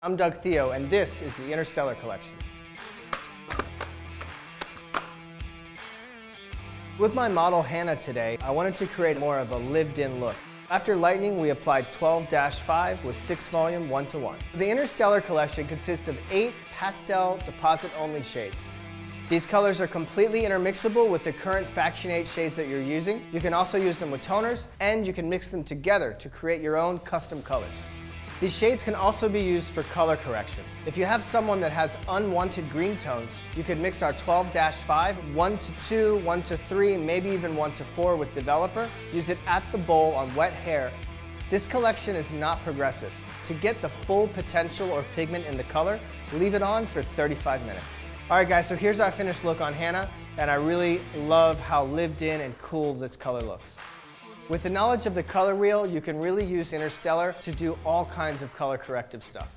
I'm Doug Theo, and this is the Interstellar Collection. With my model Hannah today, I wanted to create more of a lived-in look. After lightning, we applied 12-5 with 6-volume 1:1. The Interstellar Collection consists of 8 pastel deposit-only shades. These colors are completely intermixable with the current Faction 8 shades that you're using. You can also use them with toners, and you can mix them together to create your own custom colors. These shades can also be used for color correction. If you have someone that has unwanted green tones, you could mix our 12-5, 1:2, 1:3, maybe even 1:4 with Developer. Use it at the bowl on wet hair. This collection is not progressive. To get the full potential or pigment in the color, leave it on for 35 minutes. All right guys, so here's our finished look on Hannah, and I really love how lived in and cool this color looks. With the knowledge of the color wheel, you can really use Interstellar to do all kinds of color corrective stuff.